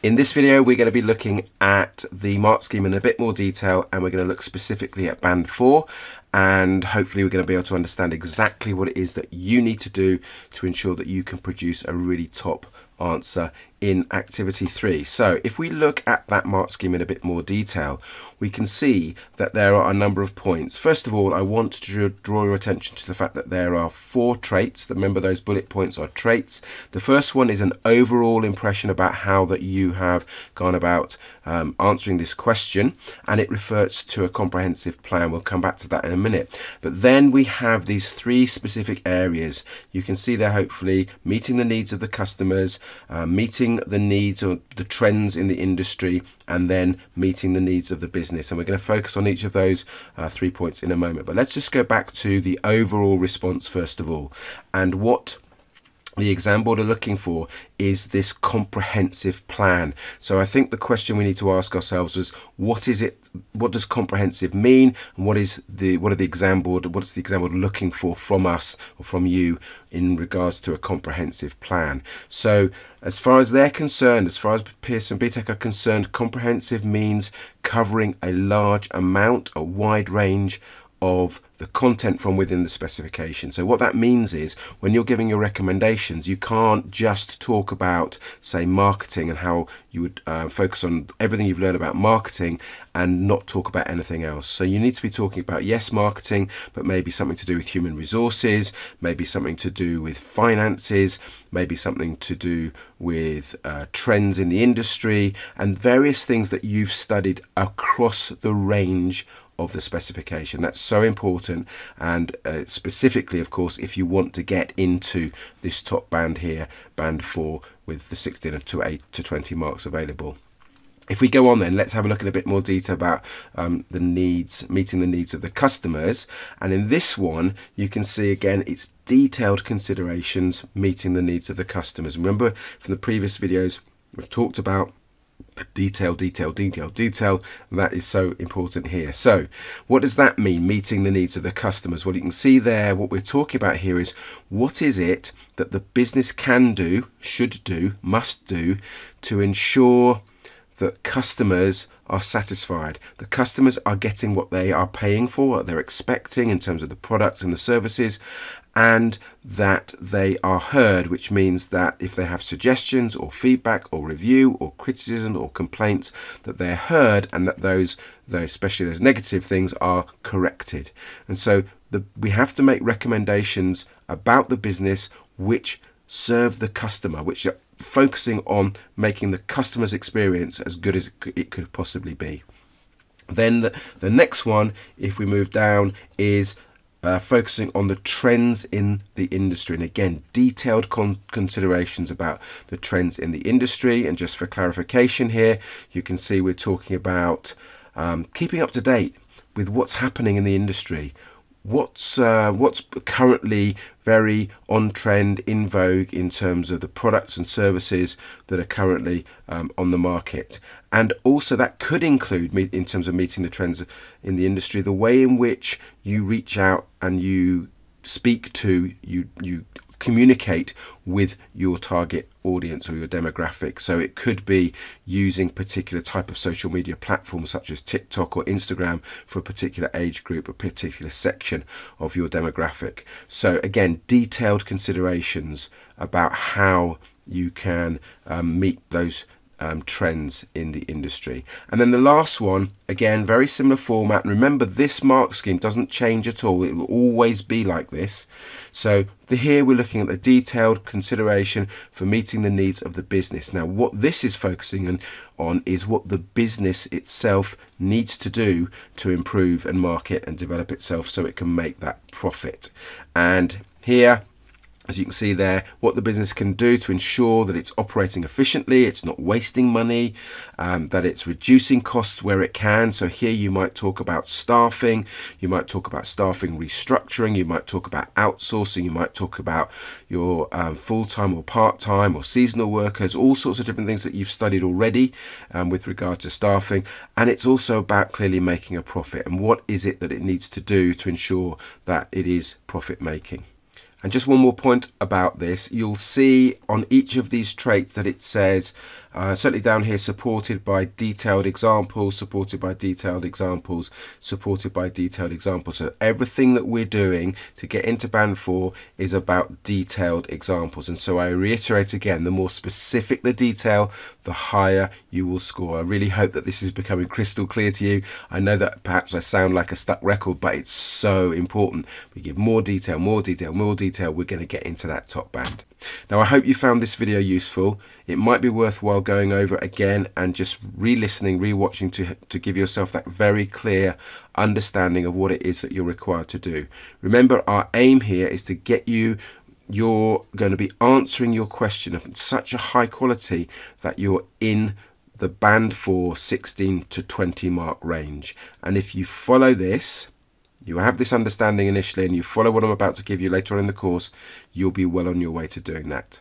In this video, we're going to be looking at the mark scheme in a bit more detail, and we're going to look specifically at band 4, and hopefully we're going to be able to understand exactly what it is that you need to do to ensure that you can produce a really top answer in activity 3. So if we look at that mark scheme in a bit more detail, we can see that there are a number of points. First of all, I want to draw your attention to the fact that there are 4 traits. Remember, those bullet points are traits. The first one is an overall impression about how that you have gone about answering this question, and it refers to a comprehensive plan. We'll come back to that in a minute. But then we have these 3 specific areas. You can see there, hopefully, meeting the needs of the customers, meeting the needs or the trends in the industry, and then meeting the needs of the business. And we're going to focus on each of those 3 points in a moment. But let's just go back to the overall response first of all. And what the exam board are looking for is this comprehensive plan. So I think the question we need to ask ourselves is, what does comprehensive mean, and what's the exam board looking for from us or from you in regards to a comprehensive plan? So as far as they're concerned, as far as Pearson BTEC are concerned, comprehensive means covering a large amount, a wide range of the content from within the specification. So what that means is, when you're giving your recommendations, you can't just talk about, say, marketing and how you would focus on everything you've learned about marketing and not talk about anything else. So you need to be talking about, yes, marketing, but maybe something to do with human resources, maybe something to do with finances, maybe something to do with trends in the industry, and various things that you've studied across the range of the specification. That's so important, and specifically, of course, if you want to get into this top band here, band 4, with the 16 to 8 to 20 marks available. If we go on then, let's have a look in a bit more detail about the needs, meeting the needs of the customers. And in this one, you can see again, it's detailed considerations, meeting the needs of the customers. Remember from the previous videos, we've talked about detail. That is so important here. So what does that mean, meeting the needs of the customers? Well, you can see there what we're talking about here is, what is it that the business can do, should do, must do to ensure that customers are satisfied, the customers are getting what they are paying for, what they're expecting in terms of the products and the services, and that they are heard, which means that if they have suggestions or feedback or review or criticism or complaints, that they're heard, and that those especially those negative things, are corrected. And so we have to make recommendations about the business which serve the customer, which are focusing on making the customer's experience as good as it could possibly be. Then the next one, if we move down, is focusing on the trends in the industry, and again, detailed considerations about the trends in the industry. And just for clarification here, you can see we're talking about keeping up to date with what's happening in the industry, what's currently very on trend, in vogue in terms of the products and services that are currently on the market. And also that could include, in terms of meeting the trends in the industry, the way in which you reach out and you speak to, you communicate with your target audience or your demographic. So it could be using particular type of social media platforms such as TikTok or Instagram for a particular age group, a particular section of your demographic. So again, detailed considerations about how you can meet those trends in the industry. And then the last one, again, very similar format. And remember, this mark scheme doesn't change at all. It will always be like this. So here we're looking at the detailed consideration for meeting the needs of the business. Now, what this is focusing on is what the business itself needs to do to improve and market and develop itself so it can make that profit. And here, as you can see there, what the business can do to ensure that it's operating efficiently, it's not wasting money, that it's reducing costs where it can. So here you might talk about staffing, you might talk about staffing restructuring, you might talk about outsourcing, you might talk about your full-time or part-time or seasonal workers, all sorts of different things that you've studied already with regard to staffing. And it's also about clearly making a profit, and what is it that it needs to do to ensure that it is profit making. And just one more point about this, you'll see on each of these traits that it says Certainly down here, supported by detailed examples, supported by detailed examples, supported by detailed examples. So everything that we're doing to get into band 4 is about detailed examples. And so I reiterate again, the more specific the detail, the higher you will score. I really hope that this is becoming crystal clear to you. I know that perhaps I sound like a stuck record, but it's so important. We give more detail, more detail, more detail, we're going to get into that top band. Now, I hope you found this video useful. It might be worthwhile going over it again and just re-listening, re-watching to give yourself that very clear understanding of what it is that you're required to do. Remember, our aim here is to get you, you're going to be answering your question of such a high quality that you're in the band 4 16 to 20 mark range. And if you follow this, you have this understanding initially, and you follow what I'm about to give you later on in the course, you'll be well on your way to doing that.